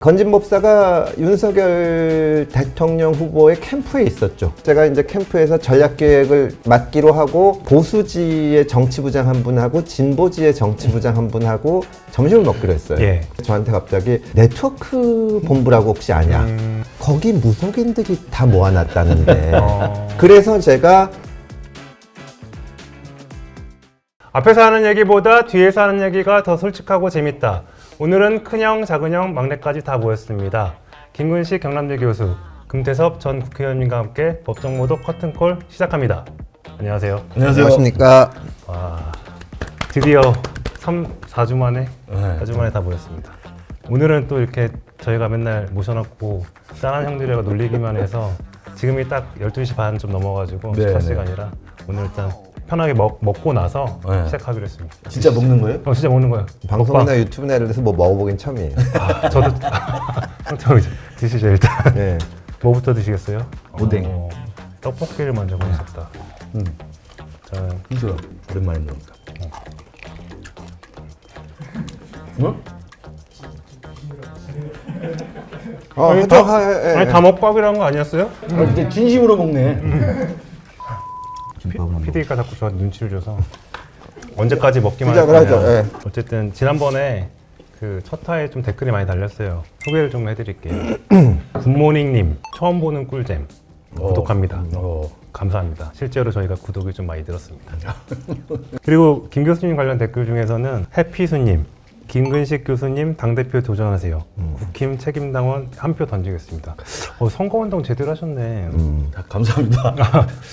건진 법사가 윤석열 대통령 후보의 캠프에 있었죠. 제가 이제 캠프에서 전략기획을 맡기로 하고 보수지의 정치부장 한 분하고 진보지의 정치부장 한 분하고 점심을 먹기로 했어요. 예. 저한테 갑자기 네트워크 본부라고 혹시 아냐? 거기 무속인들이 다 모아놨다는데. 그래서 제가 앞에서 하는 얘기보다 뒤에서 하는 얘기가 더 솔직하고 재밌다. 오늘은 큰형, 작은형, 막내까지 다 모였습니다. 김근식 경남대 교수, 금태섭 전 국회의원님과 함께 법정모독 커튼콜 시작합니다. 안녕하세요. 안녕하십니까. 와, 드디어 4주 만에, 4주 만에 다 모였습니다. 오늘은 또 이렇게 저희가 맨날 모셔놓고 짠한 형들이라고 놀리기만 해서 지금이 딱 12시 반 좀 넘어가지고 식사 시간이라 오늘 일단 편하게 먹고 나서 시작하기로 했습니다. 진짜 먹는 거예요? 진짜 먹는 거예요. 방송이나 유튜브나 이런 데서 뭐 먹어보긴 처음이에요. 저도 저기 드시죠 일단. 네. 뭐부터 드시겠어요? 오뎅. 떡볶이를 먼저 먹었다. 저는 이거 오랜만에 먹는다. 응? 아니, 다 먹고 하기로 한 거 아니었어요? 근데 진심으로 먹네. PD가 자꾸 저한테 눈치를 줘서 언제까지 먹기만 시작을 할 거냐. 하죠. 예. 어쨌든 지난번에 그 첫 화에 좀 댓글이 많이 달렸어요. 소개를 좀 해드릴게요. 굿모닝님 처음 보는 꿀잼 구독합니다. 감사합니다. 실제로 저희가 구독이 좀 많이 늘었습니다. 그리고 김 교수님 관련 댓글 중에서는 해피수님, 김근식 교수님 당대표 도전하세요. 국힘 책임당원 한 표 던지겠습니다. 선거운동 제대로 하셨네. 감사합니다.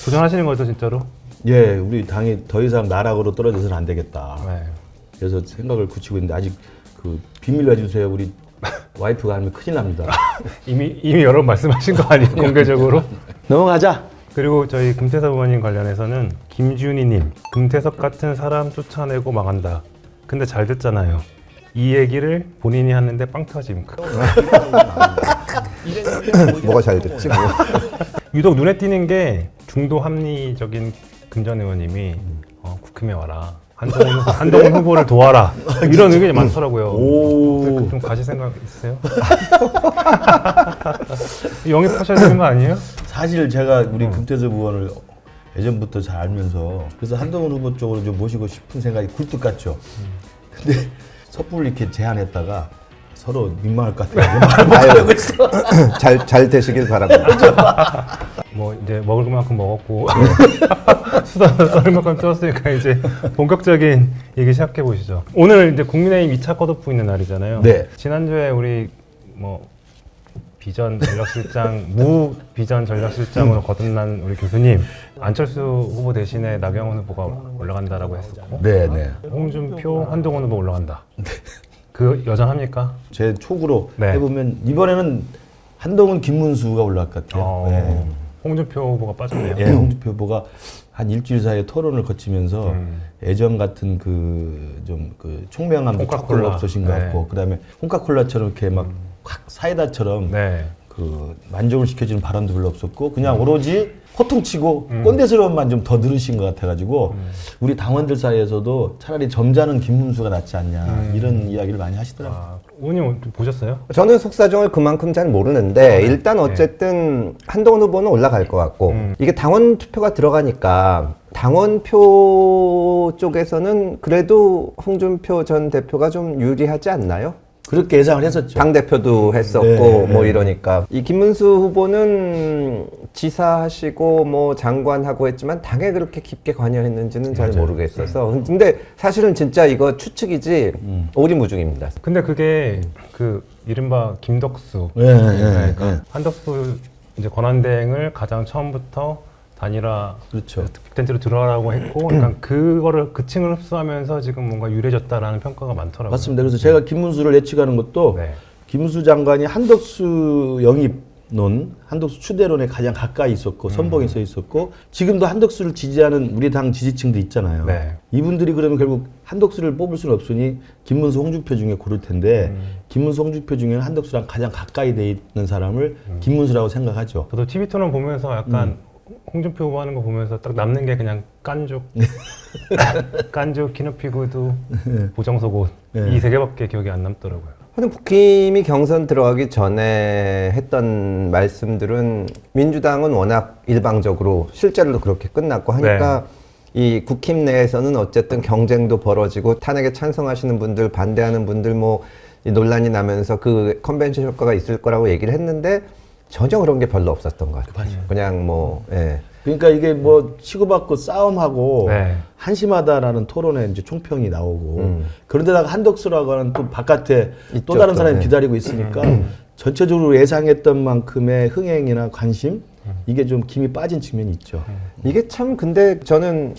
도전하시는 거죠 진짜로? 예, 우리 당이 더 이상 나락으로 떨어져서는 안 되겠다. 네. 그래서 생각을 굳히고 있는데 아직 그 비밀로 해주세요. 우리 와이프가 하면 큰일 납니다. 이미 여러 번 말씀하신 거 아니에요 공개적으로? 넘어가자. 그리고 저희 금태섭 의원님 관련해서는 김준희님, 금태섭 같은 사람 쫓아내고 망한다. 근데 잘 됐잖아요. 이 얘기를 본인이 하는데 빵 터짐. 뭐가 잘 됐지? 뭐. 유독 눈에 띄는 게 중도 합리적인 금전 의원님이 국힘에 와라. 한동훈 후보를 도와라. 이런 의견이 많더라고요. 오. 좀 가실 생각 있으세요? 영입하셔야 되는 거 아니에요? 사실 제가 우리 금태섭 의원을 예전부터 잘 알면서 그래서 한동훈 후보 쪽으로 좀 모시고 싶은 생각이 굴뚝 같죠. 근데 섣불리 이렇게 제안했다가 서로 민망할 것 같아요. 말하고 있어. 잘 되시길 바랍니다. 뭐 이제 먹을 만큼 먹었고 수다 떨 만큼 떨었으니까 이제 본격적인 얘기 시작해 보시죠. 오늘 이제 국민의힘 2차 컷오프 있는 날이잖아요. 네. 지난주에 우리 뭐 비전 전략실장 무 비전 전략실장으로 거듭난 우리 교수님 안철수 후보 대신에 나경원 후보가 올라간다라고 했었고, 네. 홍준표, 한동훈 후보 올라간다. 그 여전합니까? 제 촉으로 네. 해보면 이번에는 한동훈, 김문수가 올라갈 것 같아요. 네. 홍준표 후보가 빠졌네요. 예, 홍준표 후보가 한 일주일 사이에 토론을 거치면서 예전 같은 그 좀 그 총명함도 조금 없으신 것 같고, 그다음에 홍카콜라처럼 이렇게 막 확 사이다처럼 그 만족을 시켜주는 발언도 별로 없었고, 그냥 오로지 호통치고 꼰대스러움만 좀 더 늘으신 것 같아가지고 우리 당원들 사이에서도 차라리 점잖은 김문수가 낫지 않냐 이런 이야기를 많이 하시더라고요. 의원님 보셨어요? 저는 속사정을 그만큼 잘 모르는데 일단 어쨌든 한동훈 후보는 올라갈 것 같고 이게 당원 투표가 들어가니까 당원표 쪽에서는 그래도 홍준표 전 대표가 좀 유리하지 않나요? 그렇게 예상을 했었죠. 당대표도 했었고 뭐 이러니까 이 김문수 후보는 지사하시고 뭐 장관하고 했지만 당에 그렇게 깊게 관여했는지는 잘 모르겠어서 근데 사실은 진짜 이거 추측이지 오리무중입니다. 근데 그게 그 이른바 김덕수, 한덕수 이제 권한대행을 가장 처음부터 단일화 그렇죠. 빅텐트로 들어가라고 했고, 그러니까 그거를 그 층을 흡수하면서 지금 뭔가 유리해졌다라는 평가가 많더라고요. 맞습니다. 그래서 제가 김문수를 예측하는 것도 김문수 장관이 한덕수 영입론, 한덕수 추대론에 가장 가까이 있었고 선봉에 서 있었고, 지금도 한덕수를 지지하는 우리 당 지지층도 있잖아요. 이분들이 그러면 결국 한덕수를 뽑을 수는 없으니 김문수, 홍준표 중에 고를 텐데 김문수, 홍준표 중에는 한덕수랑 가장 가까이 돼 있는 사람을 김문수라고 생각하죠. 저도 TV 토론 보면서 약간 홍준표 후보 하는 거 보면서 딱 남는 게 그냥 깐죽, 깐죽, 키높이 구두, 보정속옷 이 세 개밖에 기억이 안 남더라고요. 근데 국힘이 경선 들어가기 전에 했던 말씀들은 민주당은 워낙 일방적으로 실제로도 그렇게 끝났고 하니까 이 국힘 내에서는 어쨌든 경쟁도 벌어지고 탄핵에 찬성하시는 분들, 반대하는 분들 뭐 이 논란이 나면서 그 컨벤션 효과가 있을 거라고 얘기를 했는데 전혀 그런 게 별로 없었던 것 같아요. 그냥 뭐 예. 그러니까 이게 뭐 치고받고 싸움하고 네. 한심하다라는 토론에 이제 총평이 나오고 그런데다가 한덕수라고 하는 또 바깥에 또 다른 있죠, 사람이 네. 기다리고 있으니까 전체적으로 예상했던 만큼의 흥행이나 관심 이게 좀 김이 빠진 측면이 있죠. 이게 참 근데 저는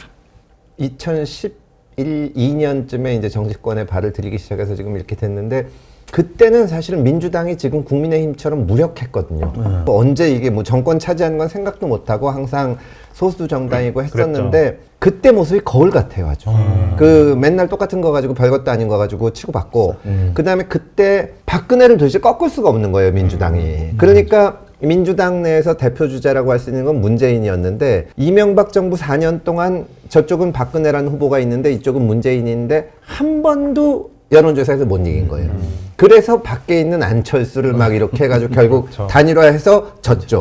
2년쯤에 이제 정치권에 발을 들이기 시작해서 지금 이렇게 됐는데 그때는 사실은 민주당이 지금 국민의힘처럼 무력했거든요. 뭐 언제 이게 뭐 정권 차지하는 건 생각도 못하고 항상 소수 정당이고 했었는데 그때 모습이 거울 같아요, 아주. 그 맨날 똑같은 거 가지고 별것도 아닌 거 가지고 치고받고 그 다음에 그때 박근혜를 도대체 꺾을 수가 없는 거예요, 민주당이. 그러니까 민주당 내에서 대표 주자라고 할 수 있는 건 문재인이었는데 이명박 정부 4년 동안 저쪽은 박근혜라는 후보가 있는데 이쪽은 문재인인데 한 번도 여론조사에서 못 이긴 거예요. 그래서 밖에 있는 안철수를 막 이렇게 해가지고 결국 그렇죠. 단일화해서 졌죠.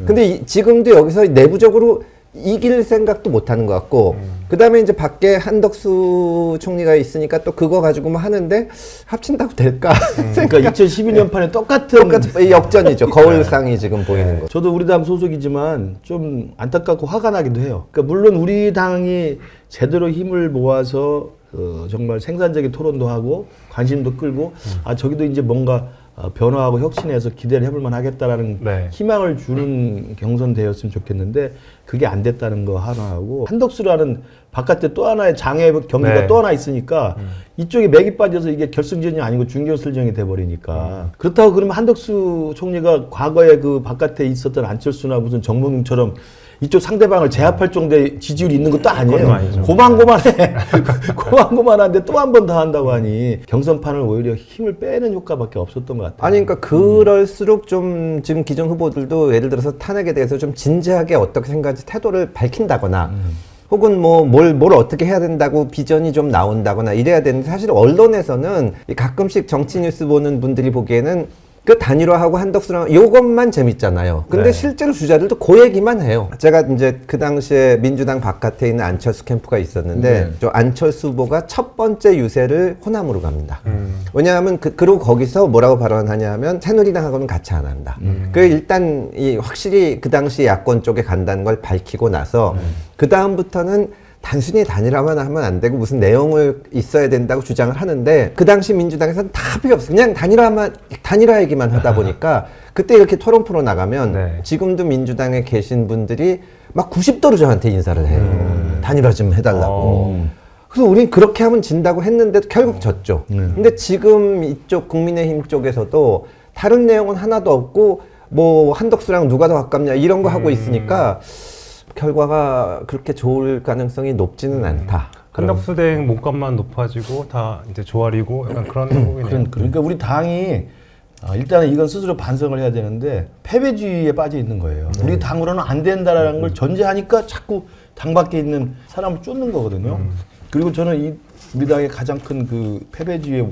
근데 지금도 여기서 내부적으로 이길 생각도 못 하는 것 같고, 그 다음에 이제 밖에 한덕수 총리가 있으니까 또 그거 가지고 뭐 하는데 합친다고 될까? 그러니까 2012년 판에 똑같은 이 역전이죠. 거울상이 지금 보이는 거. 저도 우리 당 소속이지만 좀 안타깝고 화가 나기도 해요. 그러니까 물론 우리 당이 제대로 힘을 모아서 정말 생산적인 토론도 하고 관심도 끌고 아 저기도 이제 뭔가 변화하고 혁신해서 기대를 해볼 만하겠다라는 희망을 주는 경선 대였으면 좋겠는데 그게 안 됐다는 거 하나하고 한덕수라는 바깥에 또 하나의 장애 경기가 또 하나 있으니까 이쪽에 맥이 빠져서 이게 결승전이 아니고 준결승전이 돼버리니까 그렇다고 그러면 한덕수 총리가 과거에 그 바깥에 있었던 안철수나 무슨 정몽준처럼 이쪽 상대방을 제압할 정도의 지지율이 있는 것도 아니에요. 고만고만해. 고만고만한데 또 한 번 더 한다고 하니 경선판을 오히려 힘을 빼는 효과밖에 없었던 것 같아요. 아니 그러니까 그럴수록 좀 지금 기존 후보들도 예를 들어서 탄핵에 대해서 좀 진지하게 어떻게 생각하지 태도를 밝힌다거나 혹은 뭐 뭘 어떻게 해야 된다고 비전이 좀 나온다거나 이래야 되는데 사실 언론에서는 가끔씩 정치 뉴스 보는 분들이 보기에는 그 단일화하고 한덕수랑 요것만 재밌잖아요. 근데 실제로 주자들도 그 얘기만 해요. 제가 이제 그 당시에 민주당 바깥에 있는 안철수 캠프가 있었는데 저 안철수 후보가 첫 번째 유세를 호남으로 갑니다. 왜냐하면 그리고 거기서 뭐라고 발언하냐 하면 새누리당하고는 같이 안 한다. 그 일단 확실히 그 당시 야권 쪽에 간다는 걸 밝히고 나서 그 다음부터는 단순히 단일화만 하면 안 되고 무슨 내용을 있어야 된다고 주장을 하는데 그 당시 민주당에서는 다 필요 없어. 그냥 단일화 얘기만 하다 보니까 그때 이렇게 토론 프로 나가면 지금도 민주당에 계신 분들이 막 90도로 저한테 인사를 해요. 단일화 좀 해달라고. 그래서 우린 그렇게 하면 진다고 했는데도 결국 졌죠. 근데 지금 이쪽 국민의힘 쪽에서도 다른 내용은 하나도 없고 뭐 한덕수랑 누가 더 가깝냐 이런 거 하고 있으니까 결과가 그렇게 좋을 가능성이 높지는 않다. 한덕수 대행 몸값만 높아지고 다 이제 조아리고 약간 그런 행복이네요. 그러니까 우리 당이 일단은 이건 스스로 반성을 해야 되는데 패배주의에 빠져 있는 거예요. 우리 당으로는 안 된다라는 걸 전제하니까 자꾸 당 밖에 있는 사람을 쫓는 거거든요. 그리고 저는 우리 당의 가장 큰 그 패배주의의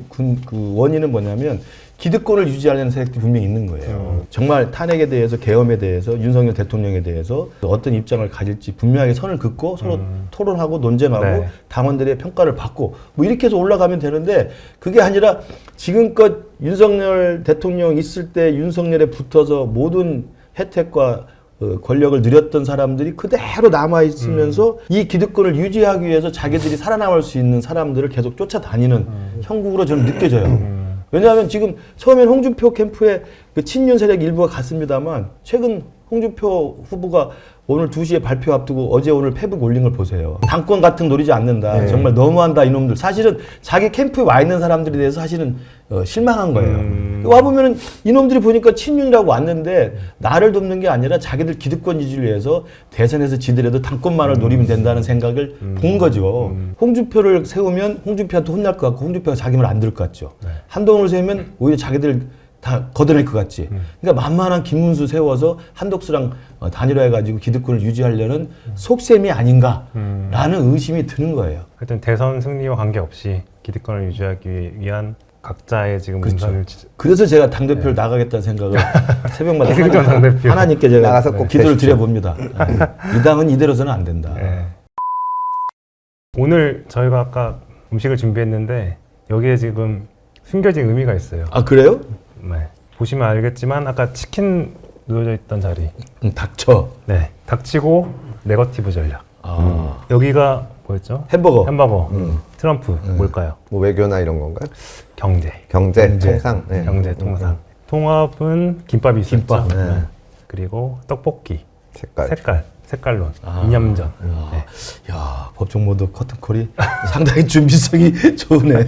그 원인은 뭐냐면 기득권을 유지하려는 세력들이 분명히 있는 거예요. 정말 탄핵에 대해서 계엄에 대해서 윤석열 대통령에 대해서 어떤 입장을 가질지 분명하게 선을 긋고 서로 토론하고 논쟁하고 당원들의 평가를 받고 뭐 이렇게 해서 올라가면 되는데 그게 아니라 지금껏 윤석열 대통령 있을 때 윤석열에 붙어서 모든 혜택과 권력을 누렸던 사람들이 그대로 남아있으면서 이 기득권을 유지하기 위해서 자기들이 살아남을 수 있는 사람들을 계속 쫓아다니는 형국으로 저는 느껴져요. 왜냐하면 지금 처음엔 홍준표 캠프에 그 친윤 세력 일부가 갔습니다만 최근 홍준표 후보가 오늘 2시에 발표 앞두고 어제 오늘 페북 올린 걸 보세요. 당권 같은 노리지 않는다. 정말 너무한다 이놈들. 사실은 자기 캠프에 와 있는 사람들에 대해서 사실은 실망한 거예요. 와보면은 이놈들이 보니까 친윤이라고 왔는데 나를 돕는 게 아니라 자기들 기득권 유지를 위해서 대선에서 지더라도 당권만을 노리면 된다는 생각을 본 거죠. 홍준표를 세우면 홍준표한테 혼날 것 같고 홍준표가 자기 말 안 들을 것 같죠. 한동훈을 세우면 오히려 자기들 다 걷어낼 것 같지. 그러니까 만만한 김문수 세워서 한덕수랑 단일화해가지고 기득권을 유지하려는 속셈이 아닌가라는 의심이 드는 거예요. 하여튼 대선 승리와 관계없이 기득권을 유지하기 위한 각자의 지금 그렇죠. 문선을 그래서 제가 당대표를 나가겠다는 생각을 새벽마다 기승전 당대표. 하나님께 제가 나가서 꼭 기도를 되십시오. 드려봅니다. 이 당은 이대로서는 안 된다. 네. 오늘 저희가 아까 음식을 준비했는데 여기에 지금 숨겨진 의미가 있어요. 아 그래요? 네. 보시면 알겠지만 아까 치킨 놓여져 있던 자리. 닥쳐. 네. 닥치고 네거티브 전략. 여기가 뭐였죠? 햄버거. 트럼프 뭘까요? 뭐 외교나 이런 건가요? 경제. 경제, 통상. 네. 경제 통상. 통합은 김밥이 있었죠. 김밥. 네. 그리고 떡볶이. 색깔. 색깔론. 이념전. 네. 야 법정모드 커튼콜이 상당히 준비성이 좋으네.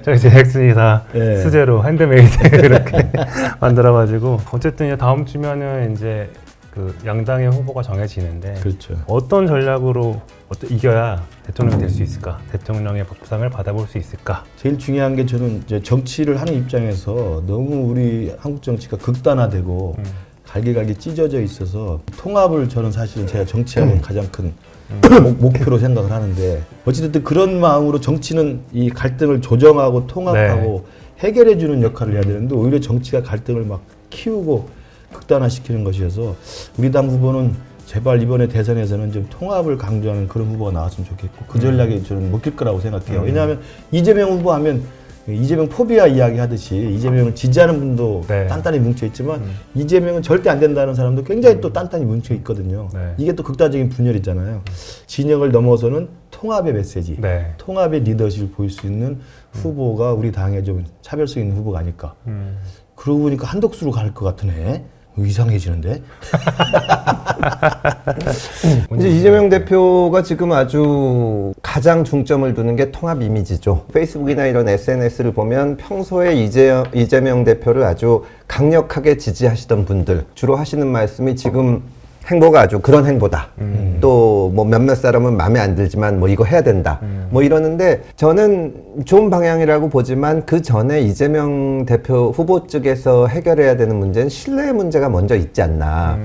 저희 제작진이 다 예. 수제로 핸드메이드 이렇게 만들어가지고 어쨌든 이제 다음 주면은 이제 그 양당의 후보가 정해지는데 그렇죠. 어떤 전략으로 이겨야 대통령이 될 수 있을까? 대통령의 밥상을 받아볼 수 있을까? 제일 중요한 게 저는 이제 정치를 하는 입장에서 너무 우리 한국 정치가 극단화되고 갈기갈기 찢어져 있어서 통합을 저는 사실은 제가 정치하는 가장 큰 목표로 생각을 하는데 어찌됐든 그런 마음으로 정치는 이 갈등을 조정하고 통합하고 해결해주는 역할을 해야 되는데 오히려 정치가 갈등을 막 키우고 극단화시키는 것이어서 우리 당 후보는 제발 이번에 대선에서는 좀 통합을 강조하는 그런 후보가 나왔으면 좋겠고 그 전략이 저는 먹힐 거라고 생각해요. 왜냐하면 이재명 후보 하면 이재명 포비아 이야기 하듯이 이재명을 지지하는 분도 단단히 뭉쳐 있지만 이재명은 절대 안 된다는 사람도 굉장히 또 단단히 뭉쳐 있거든요. 이게 또 극단적인 분열이잖아요. 진영을 넘어서는 통합의 메시지, 통합의 리더십을 보일 수 있는 후보가 우리 당에 좀 차별성 있는 후보가 아닐까. 그러고 보니까 한덕수로 갈 것 같으네. 이상해지는데? 이제 이재명 대표가 지금 아주 가장 중점을 두는 게 통합 이미지죠. 페이스북이나 이런 SNS를 보면 평소에 이재명 대표를 아주 강력하게 지지하시던 분들 주로 하시는 말씀이 지금 행보가 아주 그런 행보다. 또 뭐 몇몇 사람은 마음에 안 들지만 뭐 이거 해야 된다. 뭐 이러는데 저는 좋은 방향이라고 보지만 그 전에 이재명 대표 후보 측에서 해결해야 되는 문제는 신뢰의 문제가 먼저 있지 않나.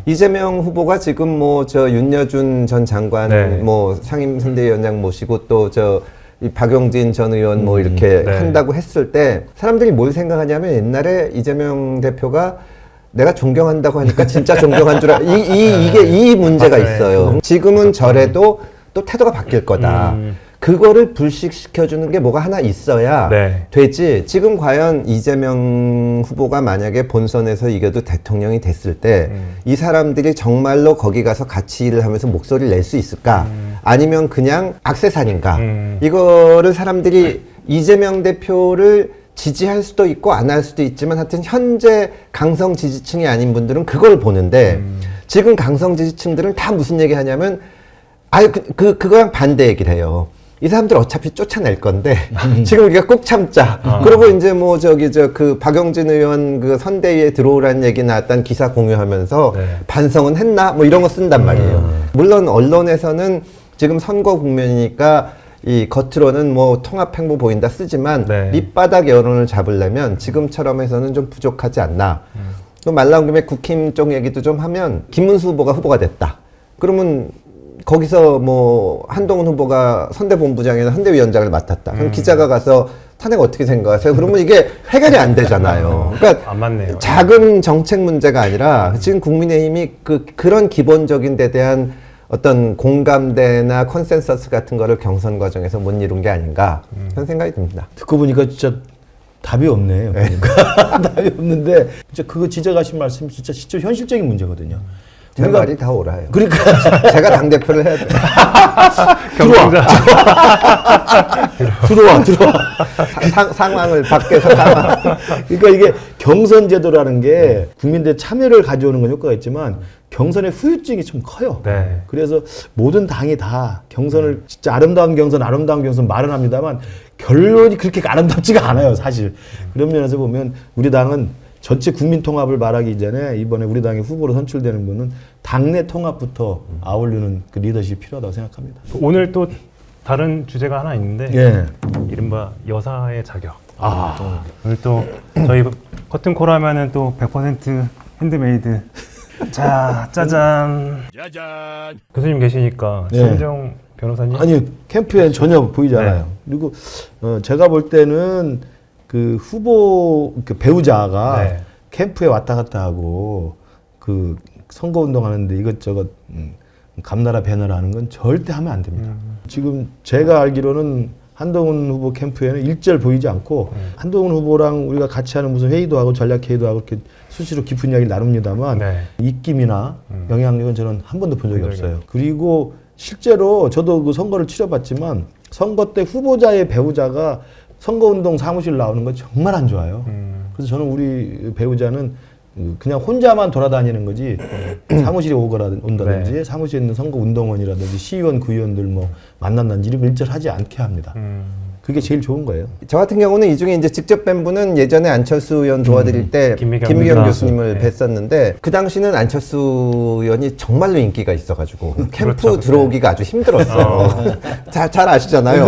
이재명 후보가 지금 뭐 저 윤여준 전 장관 뭐 상임선대위원장 모시고 또 저 이 박용진 전 의원 뭐 이렇게 한다고 했을 때 사람들이 뭘 생각하냐면 옛날에 이재명 대표가 내가 존경한다고 하니까 진짜 존경한 줄 이게 이 문제가 있어요. 지금은 저래도 또 태도가 바뀔 거다. 그거를 불식시켜주는 게 뭐가 하나 있어야 되지. 지금 과연 이재명 후보가 만약에 본선에서 이겨도 대통령이 됐을 때 이 사람들이 정말로 거기 가서 같이 일을 하면서 목소리를 낼 수 있을까? 아니면 그냥 악세사리인가? 이거를 사람들이 이재명 대표를 지지할 수도 있고 안 할 수도 있지만 하여튼 현재 강성 지지층이 아닌 분들은 그걸 보는데 지금 강성 지지층들은 다 무슨 얘기 하냐면 그거랑 반대 얘기를 해요. 이 사람들 어차피 쫓아낼 건데 지금 우리가 꼭 참자. 그리고 이제 뭐 그 박용진 의원 그 선대위에 들어오라는 얘기 나왔던 기사 공유하면서 반성은 했나? 뭐 이런 거 쓴단 말이에요. 물론 언론에서는 지금 선거 국면이니까 이 겉으로는 뭐 통합 행보 보인다 쓰지만 밑바닥 여론을 잡으려면 지금처럼 해서는 좀 부족하지 않나. 또 말 나온 김에 국힘 쪽 얘기도 좀 하면 김문수 후보가 후보가 됐다. 그러면 거기서 뭐 한동훈 후보가 선대본부장이나 선대위원장을 맡았다. 그럼 기자가 가서 탄핵 어떻게 생각하세요? 그러면 이게 해결이 안 되잖아요. 그러니까 안 맞네요. 작은 정책 문제가 아니라 지금 국민의힘이 그런 기본적인 데 대한 어떤 공감대나 컨센서스 같은 거를 경선 과정에서 못 이룬 게 아닌가 그런 생각이 듭니다. 듣고 보니까 진짜 답이 없네요. 그러니까. 답이 없는데 진짜 그거 지적하신 말씀이 진짜 현실적인 문제거든요. 제 말이 다 옳아요. 그러니까 제가 당대표를 해야 돼요. 들어와. 상황을 밖에서 상황. 그러니까 이게 경선 제도라는 게 국민들의 참여를 가져오는 건 효과가 있지만 경선의 후유증이 좀 커요. 그래서 모든 당이 다 경선을 진짜 아름다운 경선 말은 합니다만 결론이 그렇게 아름답지가 않아요, 사실. 그런 면에서 보면 우리 당은 전체 국민 통합을 말하기 이전에 이번에 우리 당의 후보로 선출되는 분은 당내 통합부터 아우르는 그 리더십이 필요하다고 생각합니다. 오늘 또 다른 주제가 하나 있는데 이른바 여사의 자격. 오늘 또 저희 커튼콜 하면은 또 100% 핸드메이드. 자, 짜잔. 교수님 계시니까 신정 변호사님. 아니 캠프에 전혀 보이지 않아요. 그리고 제가 볼 때는 그 후보 그 배우자가 네. 캠프에 왔다 갔다 하고 그 선거 운동하는데 이것저것 감나라 배너라 하는 건 절대 하면 안 됩니다. 지금 제가 알기로는 한동훈 후보 캠프에는 일절 보이지 않고 한동훈 후보랑 우리가 같이 하는 무슨 회의도 하고 전략 회의도 하고 이렇게 수시로 깊은 이야기를 나눕니다만 네. 입김이나 영향력은 저는 한 번도 본 적이 없어요. 그리고 실제로 저도 그 선거를 치러봤지만 선거 때 후보자의 배우자가 선거운동 사무실 나오는 건 정말 안 좋아요. 그래서 저는 우리 배우자는 그냥 혼자만 돌아다니는 거지 사무실에 온다든지 네. 사무실에 있는 선거운동원이라든지 시의원, 구의원들 뭐 만난다든지 이런 걸 일절 하지 않게 합니다. 그게 제일 좋은 거예요. 저 같은 경우는 이 중에 이제 직접 뵌 분은 예전에 안철수 의원 도와드릴 때 김미경 교수님을 네. 뵀었는데 그 당시는 안철수 의원이 정말로 인기가 있어가지고 캠프 그렇죠. 들어오기가 아주 힘들었어요. 잘 아시잖아요.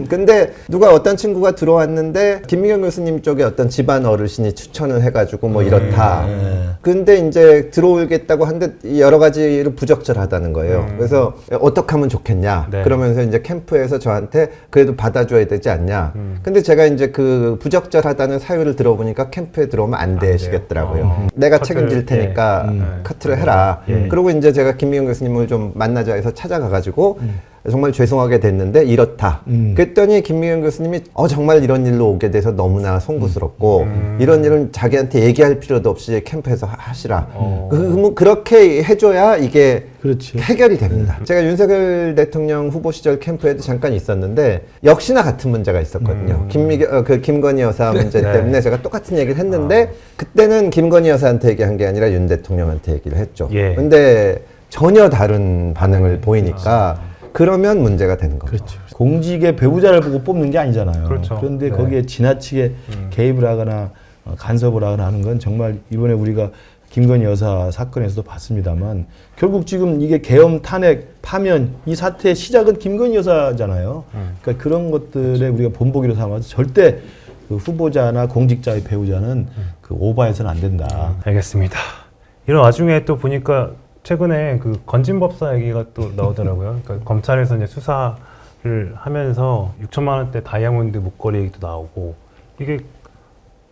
근데 누가 어떤 친구가 들어왔는데 김미경 교수님 쪽에 어떤 집안 어르신이 추천을 해가지고 뭐 이렇다. 근데 이제 들어오겠다고 한데 여러 가지로 부적절하다는 거예요. 그래서 어떻게 하면 좋겠냐. 네. 그러면서 이제 캠프에서 저한테 그래도 받아줘야 되지 않냐. 근데 제가 이제 그 부적절하다는 사유를 들어보니까 캠프에 들어오면 안 되시겠더라고요. 내가 책임질 테니까 커트를 해라. 그리고 이제 제가 김미경 교수님을 좀 만나자 해서 찾아가가지고 정말 죄송하게 됐는데 이렇다. 그랬더니 김미경 교수님이 정말 이런 일로 오게 돼서 너무나 송구스럽고 이런 일은 자기한테 얘기할 필요도 없이 캠프에서 하시라. 그렇게 해줘야 이게 그렇지. 해결이 됩니다. 제가 윤석열 대통령 후보 시절 캠프에도 잠깐 있었는데 역시나 같은 문제가 있었거든요. 김건희 여사 문제 때문에 제가 똑같은 얘기를 했는데 그때는 김건희 여사한테 얘기한 게 아니라 윤 대통령한테 얘기를 했죠. 근데 전혀 다른 반응을 보이니까 그러면 문제가 되는 거죠. 그렇죠. 공직의 배우자를 보고 뽑는 게 아니잖아요. 그렇죠. 그런데 네. 거기에 지나치게 개입을 하거나 간섭을 하거나 하는 건 정말 이번에 우리가 김건희 여사 사건에서도 봤습니다만 결국 지금 이게 계엄, 탄핵, 파면 이 사태의 시작은 김건희 여사잖아요. 그러니까 그런 것들에 우리가 본보기로 삼아서 절대 그 후보자나 공직자의 배우자는 그 오버해서는 안 된다. 알겠습니다. 이런 와중에 또 보니까 최근에 그 건진법사 얘기가 또 나오더라고요. 그러니까 검찰에서 이제 수사를 하면서 6천만 원대 다이아몬드 목걸이 얘기도 나오고 이게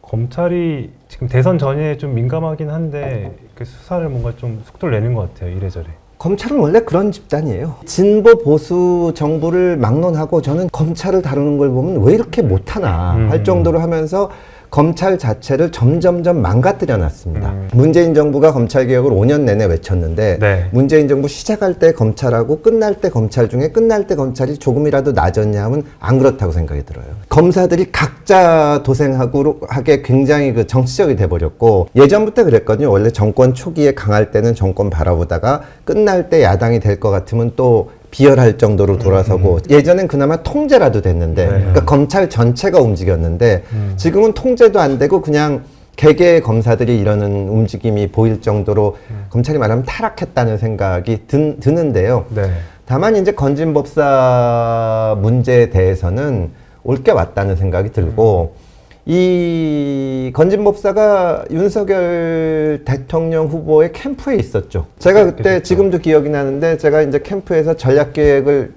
검찰이 지금 대선 전에 좀 민감하긴 한데 이렇게 수사를 뭔가 좀 속도를 내는 것 같아요. 이래저래. 검찰은 원래 그런 집단이에요. 진보 보수 정부를 막론하고 저는 검찰을 다루는 걸 보면 왜 이렇게 못하나 할 정도로 하면서 검찰 자체를 점점점 망가뜨려 놨습니다. 문재인 정부가 검찰개혁을 5년 내내 외쳤는데 네. 문재인 정부 시작할 때 검찰하고 끝날 때 검찰 중에 끝날 때 검찰이 조금이라도 낮았냐 하면 안 그렇다고 생각이 들어요. 검사들이 각자 도생하게 굉장히 그 정치적이 돼버렸고 예전부터 그랬거든요. 원래 정권 초기에 강할 때는 정권 바라보다가 끝날 때 야당이 될 것 같으면 또 비열할 정도로 돌아서고 예전엔 그나마 통제라도 됐는데 그러니까 검찰 전체가 움직였는데 지금은 통제도 안 되고 그냥 개개의 검사들이 이러는 움직임이 보일 정도로 검찰이 말하면 타락했다는 생각이 드는데요. 네. 다만 이제 건진법사 문제에 대해서는 올 게 왔다는 생각이 들고 이 건진법사가 윤석열 대통령 후보의 캠프에 있었죠. 제가 그때 지금도 기억이 나는데 제가 이제 캠프에서 전략기획을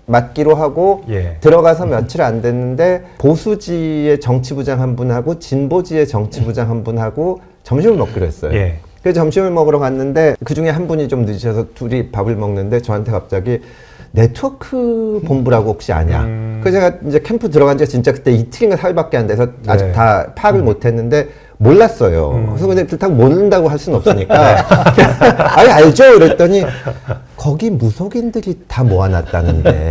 맡기로 하고 들어가서 며칠 안 됐는데 보수지의 정치부장 한 분하고 진보지의 정치부장 한 분하고 점심을 먹기로 했어요. 그래서 점심을 먹으러 갔는데 그중에 한 분이 좀 늦으셔서 둘이 밥을 먹는데 저한테 갑자기 네트워크 본부라고 혹시 아냐? 그래서 제가 이제 캠프 들어간 지가 진짜 그때 이틀인가 4일밖에 안 돼서 아직 다 파악을 못 했는데 몰랐어요. 그래서 근데 그렇다고 모른다고 할 수는 없으니까 아니 알죠? 그랬더니 거기 무속인들이 다 모아놨다는데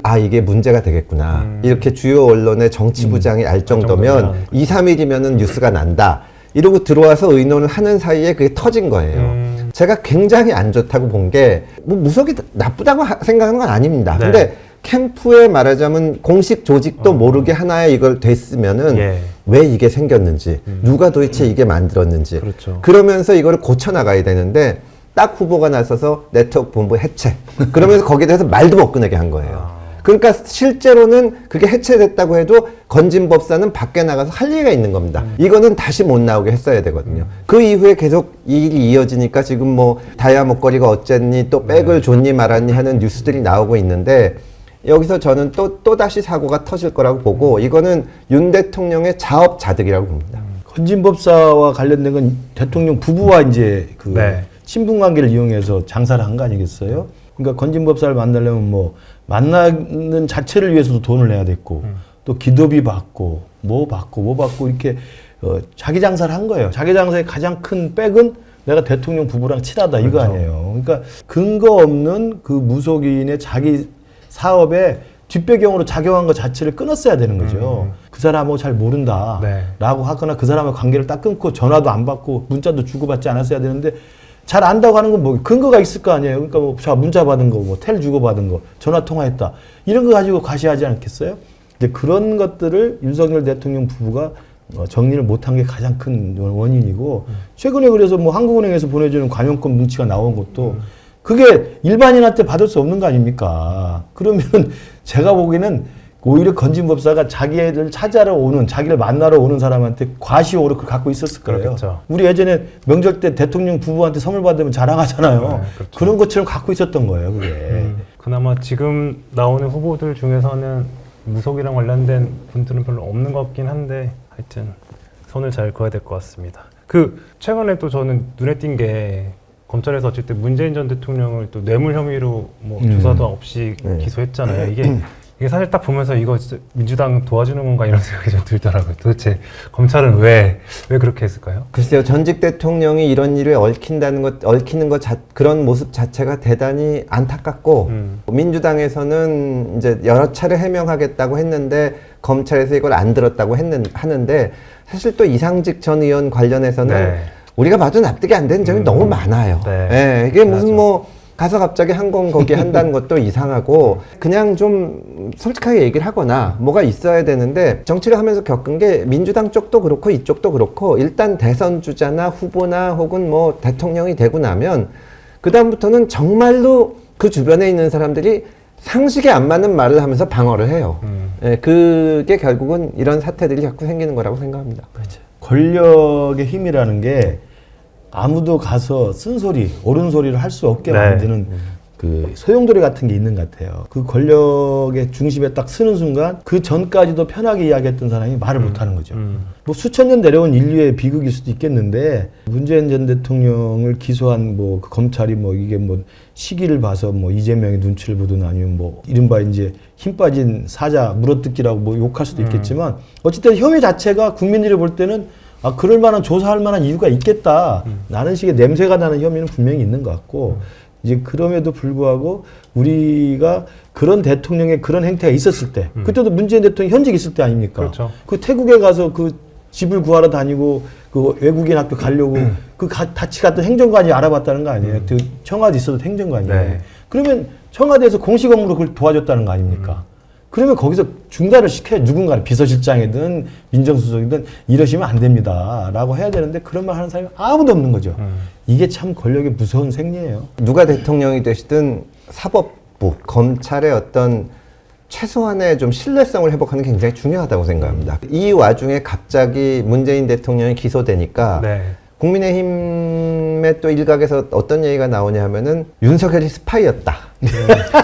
아 이게 문제가 되겠구나. 이렇게 주요 언론의 정치부장이 알 정도면 2, 3일이면은 뉴스가 난다. 이러고 들어와서 의논을 하는 사이에 그게 터진 거예요. 제가 굉장히 안 좋다고 본 게 뭐 무속이 나쁘다고 생각하는 건 아닙니다. 근데 캠프에 말하자면 공식 조직도 모르게 하나의 이걸 됐으면은 왜 이게 생겼는지 누가 도대체 이게 만들었는지 그러면서 이거를 고쳐나가야 되는데 딱 후보가 나서서 네트워크 본부 해체 그러면서 거기에 대해서 말도 못 꺼내게 한 거예요. 그러니까 실제로는 그게 해체됐다고 해도 건진법사는 밖에 나가서 할 얘기가 있는 겁니다. 이거는 다시 못 나오게 했어야 되거든요. 그 이후에 계속 이 일이 이어지니까 지금 뭐 다이아 목걸이가 어쨌니 또 백을 줬니 말았니 하는 뉴스들이 나오고 있는데 여기서 저는 또다시 사고가 터질 거라고 보고 이거는 윤 대통령의 자업자득이라고 봅니다. 건진법사와 관련된 건 대통령 부부와 이제 그 네. 친분 관계를 이용해서 장사를 한 거 아니겠어요? 그러니까 건진법사를 만나려면 뭐 만나는 자체를 위해서도 돈을 내야 됐고 또 기도비 받고 뭐 받고 이렇게 자기 장사를 한 거예요. 자기 장사의 가장 큰 백은 내가 대통령 부부랑 친하다 이거 그렇죠. 아니에요. 그러니까 근거 없는 그 무속인의 자기 사업에 뒷배경으로 작용한 것 자체를 끊었어야 되는 거죠. 그 사람하고 잘 모른다 네. 라고 하거나 그 사람의 관계를 딱 끊고 전화도 안 받고 문자도 주고받지 않았어야 되는데 잘 안다고 하는 건 뭐 근거가 있을 거 아니에요. 그러니까 뭐 자 문자 받은 거, 뭐 텔 주고받은 거, 전화 통화했다 이런 거 가지고 과시하지 않겠어요? 근데 그런 것들을 윤석열 대통령 부부가 정리를 못한 게 가장 큰 원인이고 최근에 그래서 뭐 한국은행에서 보내주는 관용권 뭉치가 나온 것도 그게 일반인한테 받을 수 없는 거 아닙니까? 그러면 제가 보기에는 오히려 건진법사가 자기를 찾아러 오는, 자기를 만나러 오는 사람한테 과시호를 갖고 있었을 거예요. 그렇겠죠. 우리 예전에 명절 때 대통령 부부한테 선물 받으면 자랑하잖아요. 네, 그렇죠. 그런 것처럼 갖고 있었던 거예요, 그게. 그나마 지금 나오는 후보들 중에서는 무속이랑 관련된 분들은 별로 없는 것 같긴 한데 하여튼 선을 잘 그어야 될 것 같습니다. 최근에 또 저는 눈에 띈 게 검찰에서 어쨌든 문재인 전 대통령을 또 뇌물 혐의로 뭐 조사도 없이 기소했잖아요. 이게 사실 딱 보면서 이거 진짜 민주당 도와주는 건가 이런 생각이 좀 들더라고요. 도대체 검찰은 왜 그렇게 했을까요? 글쎄요, 전직 대통령이 이런 일을 얽히는 것 그런 모습 자체가 대단히 안타깝고, 민주당에서는 이제 여러 차례 해명하겠다고 했는데, 검찰에서 이걸 안 들었다고 하는데, 사실 또 이상직 전 의원 관련해서는 네. 우리가 봐도 납득이 안 되는 점이 너무 많아요. 네. 예, 이게 무슨 가서 갑자기 항공 거기 한다는 것도 이상하고 그냥 좀 솔직하게 얘기를 하거나 뭐가 있어야 되는데 정치를 하면서 겪은 게 민주당 쪽도 그렇고 이쪽도 그렇고 일단 대선 주자나 후보나 혹은 뭐 대통령이 되고 나면 그다음부터는 정말로 그 주변에 있는 사람들이 상식에 안 맞는 말을 하면서 방어를 해요. 예, 그게 결국은 이런 사태들이 자꾸 생기는 거라고 생각합니다. 그렇죠. 권력의 힘이라는 게 아무도 가서 쓴소리, 옳은 소리를 할 수 없게 만드는 그 소용돌이 같은 게 있는 것 같아요. 그 권력의 중심에 딱 서는 순간 그 전까지도 편하게 이야기했던 사람이 말을 못하는 거죠. 뭐 수천 년 내려온 인류의 비극일 수도 있겠는데 문재인 전 대통령을 기소한 그 검찰이 이게 시기를 봐서 이재명의 눈치를 보든 아니면 이른바 이제 힘 빠진 사자 물어뜯기라고 욕할 수도 있겠지만 어쨌든 혐의 자체가 국민들이 볼 때는 그럴 만한 조사할 만한 이유가 있겠다. 라는 식의 냄새가 나는 혐의는 분명히 있는 것 같고 이제 그럼에도 불구하고 우리가 그런 대통령의 그런 행태가 있었을 때 그때도 문재인 대통령이 현직 있을 때 아닙니까? 그렇죠. 그 태국에 가서 그 집을 구하러 다니고 그 외국인 학교 가려고 같이 갔던 행정관이 알아봤다는 거 아니에요? 그 청와대 있어도 행정관이에요. 네. 그러면 청와대에서 공식 업무로 그걸 도와줬다는 거 아닙니까? 그러면 거기서 중단을 시켜야 누군가 비서실장이든 민정수석이든 이러시면 안 됩니다. 라고 해야 되는데 그런 말 하는 사람이 아무도 없는 거죠. 이게 참 권력의 무서운 생리예요. 누가 대통령이 되시든 사법부, 검찰의 어떤 최소한의 좀 신뢰성을 회복하는 게 굉장히 중요하다고 생각합니다. 이 와중에 갑자기 문재인 대통령이 기소되니까 국민의힘의 또 일각에서 어떤 얘기가 나오냐 하면은 윤석열이 스파이였다.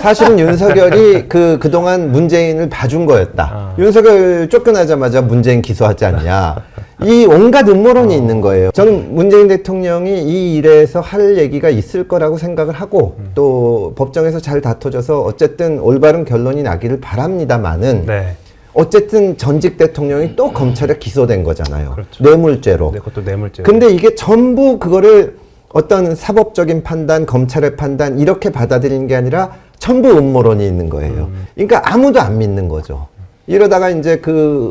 사실은 윤석열이 그동안 문재인을 봐준 거였다. 윤석열 쫓겨나자마자 문재인 기소하지 않냐. 이 온갖 음모론이 있는 거예요. 저는 문재인 대통령이 이 일에서 할 얘기가 있을 거라고 생각을 하고 또 법정에서 잘 다퉈져서 어쨌든 올바른 결론이 나기를 바랍니다만은 어쨌든 전직 대통령이 또 검찰에 기소된 거잖아요. 그렇죠. 뇌물죄로. 네, 그것도 뇌물죄로. 근데 이게 전부 그거를 어떤 사법적인 판단, 검찰의 판단 이렇게 받아들이는 게 아니라 전부 음모론이 있는 거예요. 그러니까 아무도 안 믿는 거죠. 이러다가 이제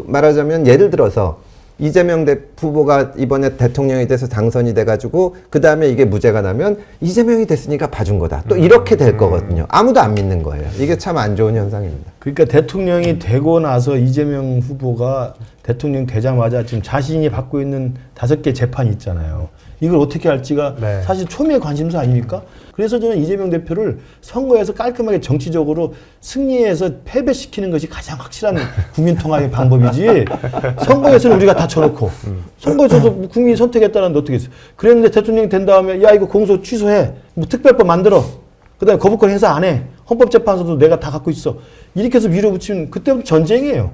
말하자면 예를 들어서 이재명 후보가 이번에 대통령이 돼서 당선이 돼가지고 그 다음에 이게 무죄가 나면 이재명이 됐으니까 봐준 거다. 또 이렇게 될 거거든요. 아무도 안 믿는 거예요. 이게 참 안 좋은 현상입니다. 그러니까 대통령이 되고 나서 이재명 후보가 대통령 되자마자 지금 자신이 받고 있는 5개 재판이 있잖아요. 이걸 어떻게 할지가 사실 초미의 관심사 아닙니까? 그래서 저는 이재명 대표를 선거에서 깔끔하게 정치적으로 승리해서 패배시키는 것이 가장 확실한 국민 통합의 방법이지 선거에서는 우리가 다 쳐놓고 선거에서도 국민이 선택했다는데 어떻게 했어요? 그랬는데 대통령이 된 다음에 야 이거 공소 취소해. 특별법 만들어. 그다음에 거부권 행사 안 해. 헌법재판소도 내가 다 갖고 있어. 이렇게 해서 밀어붙이면 그때부터 전쟁이에요.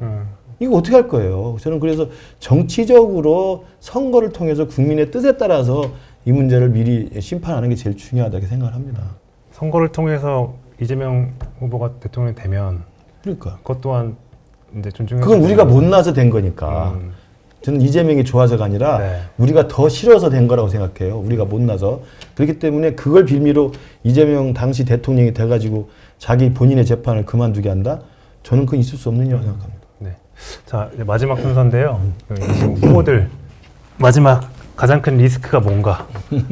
이거 어떻게 할 거예요? 저는 그래서 정치적으로 선거를 통해서 국민의 뜻에 따라서 이 문제를 미리 심판하는 게 제일 중요하다고 생각을 합니다. 선거를 통해서 이재명 후보가 대통령이 되면 그러니까. 그것 또한 이제 존중해. 그건 우리가 못나서 된 거니까. 저는 이재명이 좋아서가 아니라 네. 우리가 더 싫어서 된 거라고 생각해요. 우리가 못나서. 그렇기 때문에 그걸 빌미로 이재명 당시 대통령이 돼가지고 자기 본인의 재판을 그만두게 한다? 저는 그건 있을 수 없는 일이라고 생각합니다. 네. 자, 이제 마지막 순서인데요. 지금 후보들 마지막 가장 큰 리스크가 뭔가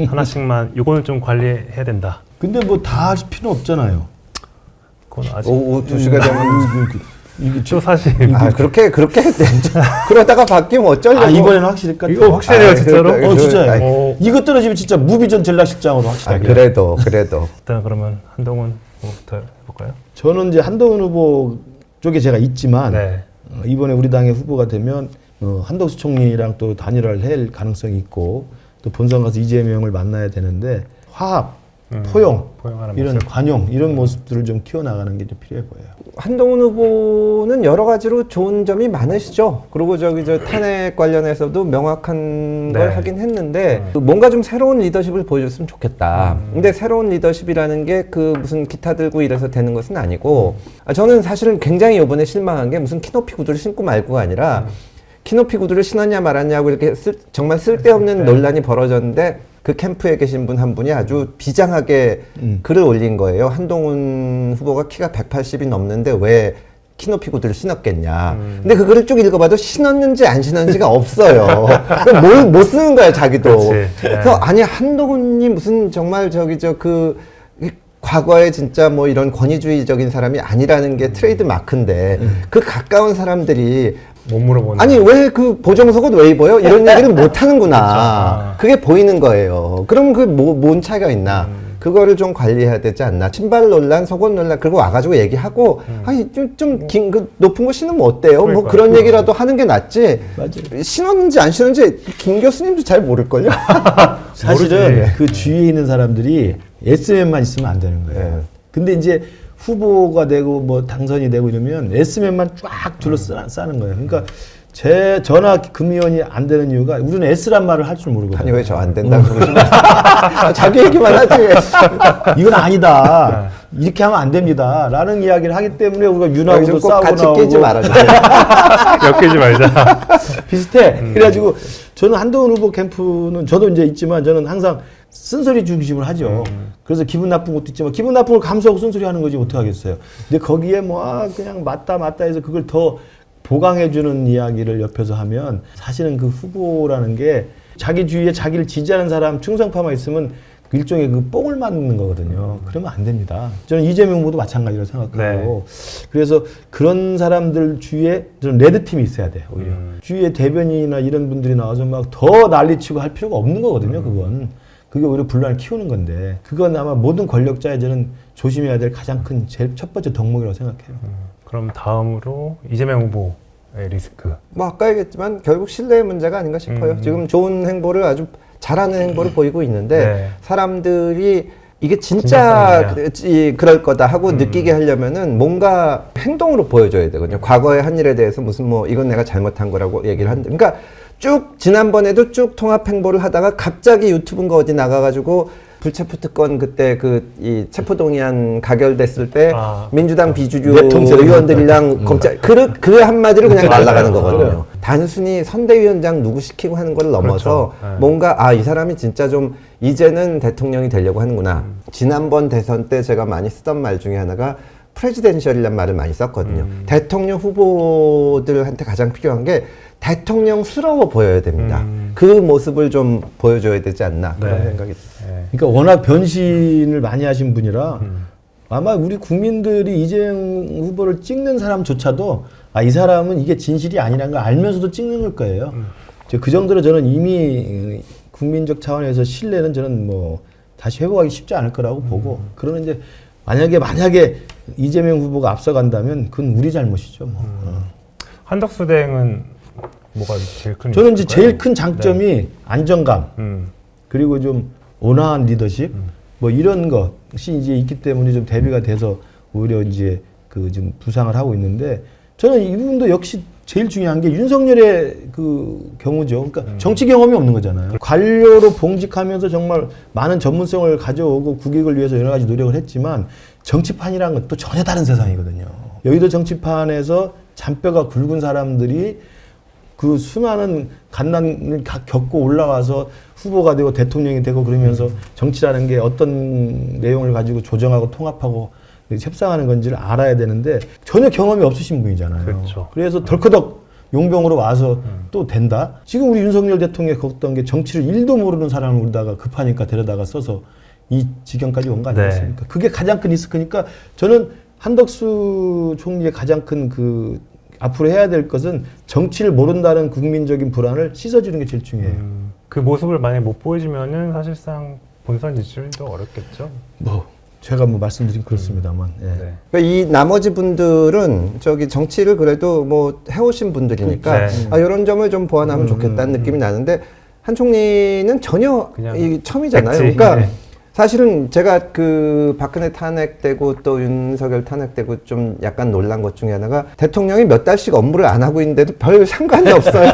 하나씩만 이거는 좀 관리해야 된다. 근데 뭐 다 할 필요는 없잖아요. 그건 아직 오후 2시가 되면 이게 또 사실 그렇게 그러다가 바뀌면 어쩌려고. 이번에는 확실히 것 이거 확실해요, 진짜로? 진짜요. 이거 떨어지면 진짜 무비전 전략실장으로 확실하게. 그래도 일단 그러면 한동훈 후보부터 해볼까요? 저는 이제 한동훈 후보 쪽에 제가 있지만 네. 이번에 우리 당의 후보가 되면 한덕수 총리랑 또 단일화를 할 가능성이 있고 또 본선 가서 이재명을 만나야 되는데 화합, 포용하는 이런 모습. 관용 이런 모습들을 좀 키워나가는 게 좀 필요해 보여요. 한동훈 후보는 여러 가지로 좋은 점이 많으시죠. 그리고 저 탄핵 관련해서도 명확한 걸 네. 하긴 했는데 뭔가 좀 새로운 리더십을 보여줬으면 좋겠다. 근데 새로운 리더십이라는 게 그 무슨 기타 들고 이래서 되는 것은 아니고 저는 사실은 굉장히 이번에 실망한 게 무슨 키높이 구두를 신고 말고가 아니라 키높이 구두를 신었냐 말았냐고 이렇게 정말 쓸데없는 논란이 벌어졌는데 그 캠프에 계신 분 한 분이 아주 비장하게 글을 올린 거예요. 한동훈 후보가 키가 180이 넘는데 왜 키높이 구두를 신었겠냐. 근데 그 글을 쭉 읽어봐도 신었는지 안 신었는지가 없어요. 뭘 못 쓰는 거야, 자기도. 그래서 아니, 한동훈이 무슨 정말 과거에 진짜 뭐 이런 권위주의적인 사람이 아니라는 게 트레이드 마크인데 그 가까운 사람들이 못 물어보는. 아니 왜 그 보정속옷 왜 입어요? 이런 얘기를 못 하는구나. 그게 보이는 거예요. 그럼 그 뭔 차이가 있나? 그거를 좀 관리해야 되지 않나? 신발 논란, 속옷 논란, 그리고 와가지고 얘기하고, 아니 좀 높은 거 신으면 어때요? 뭐 그런 얘기라도 하는 게 낫지. 맞아요. 신었는지 안 신었는지 김 교수님도 잘 모를걸요? 사실은 모르지. 그 주위에 있는 사람들이 S맨만 있으면 안 되는 거예요. 근데 이제 후보가 되고 뭐 당선이 되고 이러면 S맨만 쫙 둘러싸는 거예요. 그러니까 제 전화 금위원이 안 되는 이유가 우리는 S란 말을 할 줄 모르거든요. 아니 왜 저 안 된다고 그러시면 자기 얘기만 하지. 이건 아니다. 이렇게 하면 안 됩니다. 라는 이야기를 하기 때문에 우리가 윤하고도 꼭 싸우고 같이 나오고 끼지 말아주세요. 엮이지 말자. 비슷해. 그래가지고 저는 한동훈 후보 캠프는 저도 이제 있지만 저는 항상 쓴소리 중심을 하죠. 그래서 기분 나쁜 것도 있지만 기분 나쁜 걸 감수하고 쓴소리 하는 거지 어떻게 하겠어요. 근데 거기에 그냥 맞다 해서 그걸 더 보강해주는 이야기를 옆에서 하면 사실은 그 후보라는 게 자기 주위에 자기를 지지하는 사람 충성파만 있으면 일종의 그 뽕을 맞는 거거든요. 그러면 안 됩니다. 저는 이재명 후보도 마찬가지라고 생각하고 그래서 그런 사람들 주위에 저는 레드팀이 있어야 돼요. 오히려 주위에 대변인이나 이런 분들이 나와서 막 더 난리치고 할 필요가 없는 거거든요. 그게 오히려 분란을 키우는 건데 그건 아마 모든 권력자의 저는 조심해야 될 가장 큰 제일 첫 번째 덕목이라고 생각해요. 그럼 다음으로 이재명 후보의 리스크. 뭐 아까 얘기했지만 결국 신뢰의 문제가 아닌가 싶어요. 지금 좋은 행보를 아주 잘하는 행보를 보이고 있는데 사람들이 이게 진짜 그럴 거다 하고 느끼게 하려면은 뭔가 행동으로 보여줘야 되거든요. 과거의 한 일에 대해서 무슨 뭐 이건 내가 잘못한 거라고 얘기를 한다. 그러니까 쭉 지난번에도 쭉 통합 행보를 하다가 갑자기 유튜브인가 어디 나가가지고 불체포 특권 그때 이 체포동의안 가결됐을 때 민주당 비주류 의원들이랑 검찰 그 한마디로 그냥 날아가는 거거든요. 단순히 선대위원장 누구 시키고 하는 걸 넘어서 뭔가 이 사람이 진짜 좀 이제는 대통령이 되려고 하는구나. 지난번 대선 때 제가 많이 쓰던 말 중에 하나가 프레지덴셜이라는 말을 많이 썼거든요. 대통령 후보들한테 가장 필요한 게 대통령스러워 보여야 됩니다. 그 모습을 좀 보여줘야 되지 않나 그런 생각이 듭니다. 그러니까 워낙 변신을 많이 하신 분이라 아마 우리 국민들이 이재명 후보를 찍는 사람조차도 이 사람은 이게 진실이 아니라는 걸 알면서도 찍는 걸 거예요. 그 정도로 저는 이미 국민적 차원에서 신뢰는 저는 뭐 다시 회복하기 쉽지 않을 거라고 보고 그러면 이제 만약에 이재명 후보가 앞서간다면 그건 우리 잘못이죠. 한덕수 대행은 뭐가 제일 큰? 저는 이제 제일 큰 장점이 안정감 그리고 좀 온화한 리더십 뭐 이런 것이 이제 있기 때문에 좀 대비가 돼서 오히려 이제 그 좀 부상을 하고 있는데 저는 이 부분도 역시 제일 중요한 게 윤석열의 그 경우죠. 그러니까 정치 경험이 없는 거잖아요. 관료로 봉직하면서 정말 많은 전문성을 가져오고 국익을 위해서 여러 가지 노력을 했지만 정치판이라는 건 또 전혀 다른 세상이거든요. 여의도 정치판에서 잔뼈가 굵은 사람들이 그 수많은 갓난을 겪고 올라와서 후보가 되고 대통령이 되고 그러면서 정치라는 게 어떤 내용을 가지고 조정하고 통합하고 협상하는 건지를 알아야 되는데 전혀 경험이 없으신 분이잖아요. 그렇죠. 그래서 덜커덕 용병으로 와서 또 된다? 지금 우리 윤석열 대통령이 겪었던 게 정치를 1도 모르는 사람을 우리다가 급하니까 데려다가 써서 이 지경까지 온 거 아니겠습니까? 그게 가장 큰 리스크니까 저는 한덕수 총리의 가장 큰 그 앞으로 해야 될 것은 정치를 모른다는 국민적인 불안을 씻어주는 게 제일 중요해요. 그 모습을 만약 못 보여주면은 사실상 본선 진출도 어렵겠죠. 뭐 제가 뭐 말씀드린 그렇습니다만. 예. 네. 그러니까 이 나머지 분들은 저기 정치를 그래도 뭐 해오신 분들이니까 네. 아, 이런 점을 좀 보완하면 좋겠다는 느낌이 나는데 한 총리는 전혀 그냥 이 처음이잖아요. 백지. 그러니까 네. 사실은 제가 그 박근혜 탄핵되고 또 윤석열 탄핵되고 좀 약간 놀란 것 중에 하나가 대통령이 몇 달씩 업무를 안 하고 있는데도 별 상관이 없어요.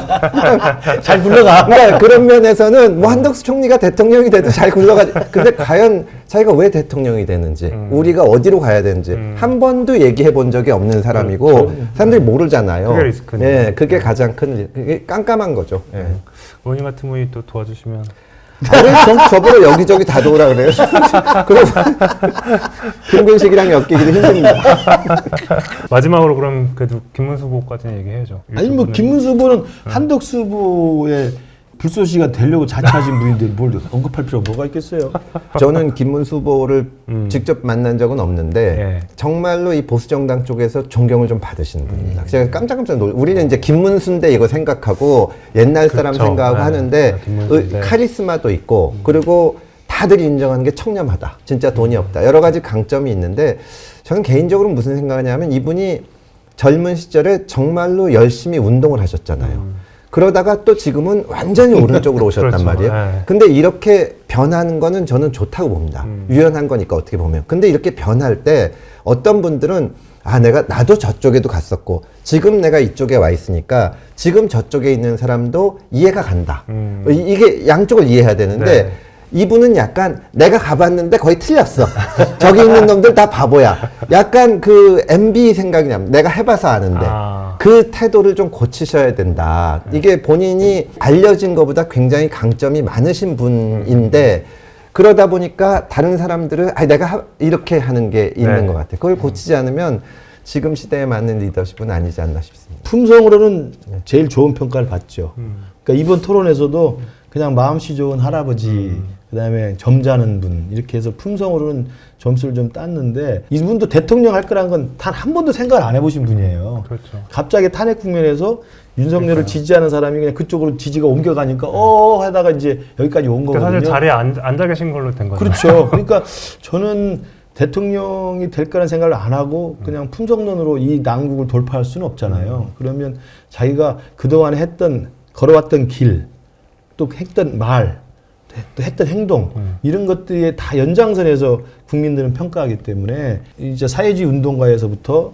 잘 굴러가. 그러니까 그런 면에서는 뭐 한덕수 총리가 대통령이 돼도 잘 굴러가지. 근데 과연 자기가 왜 대통령이 되는지, 우리가 어디로 가야 되는지 한 번도 얘기해 본 적이 없는 사람이고 사람들이 모르잖아요. 그게 리스크네요. 예, 그게 가장 큰 그게 깜깜한 거죠. 예. 의원님 같은 분이 또 도와주시면 왜 저보고 여기저기 다 도우라 그래요? 그럼 김근식이랑 엮이기도 힘듭니다. 마지막으로 그럼 그래도 김문수 후보까지는 얘기해야죠. 아니 뭐 김문수 후보는 한덕수 후보의 불쏘시가 되려고 자처하신 분인데 뭘 언급할 필요가 뭐가 있겠어요? 저는 김문수 후보를 직접 만난 적은 없는데 예. 정말로 이 보수 정당 쪽에서 존경을 좀 받으시는 분입니다. 제가 깜짝깜짝 우리는 이제 김문수인데 이거 생각하고 옛날 사람 그렇죠. 생각하고 네. 하는데 김문수인데. 카리스마도 있고 그리고 다들 인정하는 게 청렴하다. 진짜 돈이 없다. 여러 가지 강점이 있는데 저는 개인적으로 무슨 생각하냐면 이분이 젊은 시절에 정말로 열심히 운동을 하셨잖아요. 그러다가 또 지금은 완전히 오른쪽으로 오셨단 그렇죠. 말이에요. 네. 근데 이렇게 변하는 거는 저는 좋다고 봅니다. 유연한 거니까 어떻게 보면. 근데 이렇게 변할 때 어떤 분들은 아, 나도 저쪽에도 갔었고 지금 내가 이쪽에 와 있으니까 지금 저쪽에 있는 사람도 이해가 간다. 이게 양쪽을 이해해야 되는데 네. 이분은 약간 내가 가봤는데 거의 틀렸어. 저기 있는 놈들 다 바보야. 약간 그 MB 생각이 납니다. 내가 해봐서 아는데. 그 태도를 좀 고치셔야 된다. 이게 본인이 알려진 것보다 굉장히 강점이 많으신 분인데 그러다 보니까 다른 사람들은 아, 내가 이렇게 하는 게 있는 네. 것 같아. 그걸 고치지 않으면 지금 시대에 맞는 리더십은 아니지 않나 싶습니다. 품성으로는 제일 좋은 평가를 받죠. 그러니까 이번 토론에서도 그냥 마음씨 좋은 할아버지, 그다음에 점잖은 분 이렇게 해서 품성으로는 점수를 좀 땄는데 이분도 대통령 할 거란 건 단 한 번도 생각을 안 해보신 분이에요. 그렇죠. 갑자기 탄핵 국면에서 윤석열을 지지하는 사람이 그냥 그쪽으로 지지가 옮겨가니까 하다가 이제 여기까지 온 거거든요. 사실 자리에 앉아 계신 걸로 된 거죠. 그렇죠. 그러니까 저는 대통령이 될 거라는 생각을 안 하고 그냥 품성론으로 이 난국을 돌파할 수는 없잖아요. 그러면 자기가 그동안에 걸어왔던 길, 또 했던 말, 또 했던 행동 이런 것들이 다 연장선에서 국민들은 평가하기 때문에 이제 사회주의 운동가에서부터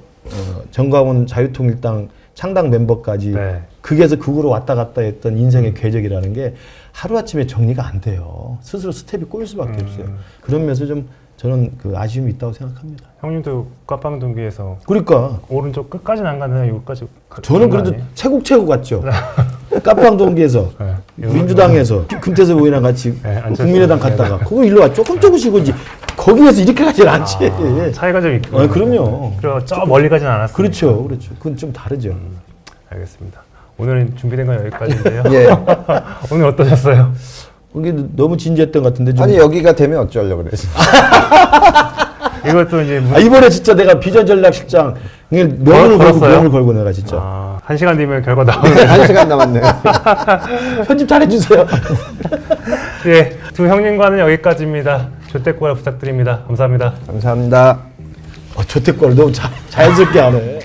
정광훈 자유통일당 창당 멤버까지 네. 극에서 극으로 왔다 갔다 했던 인생의 궤적이라는 게 하루아침에 정리가 안 돼요. 스스로 스텝이 꼬일 수밖에 없어요. 그런 면에서 좀 저는 그 아쉬움이 있다고 생각합니다. 형님도 꽈빵동기에서 그러니까 오른쪽 끝까지는 안 갔는데 여기까지 저는 그래도 체국 갔죠. 깜빵동기에서 네. 민주당에서 김태섭 의원이랑 같이 네, 앉았어요. 국민의당 갔다가 그거 일로 와 조금씩 오지 거기에서 이렇게 가진 않지. 차이가 좀 있고. 그럼요. 그리고 저 멀리 가진 않았어요. 그렇죠. 그건 좀 다르죠. 알겠습니다. 오늘은 준비된 건 여기까지인데요. 예. 오늘 어떠셨어요? 이게 너무 진지했던 것 같은데 좀. 아니 여기가 되면 어쩌려고 그랬어. 이것도 이제 이번에 진짜 내가 비전전략실장 명을 걸고 내가 진짜 1시간 뒤면 결과 나오는 1시간 남았네요. 편집 잘해주세요. 예, 두 형님과는 여기까지입니다. 조태꾸알 부탁드립니다. 감사합니다. 감사합니다. 조태꼴 너무 자연스럽게 안 해.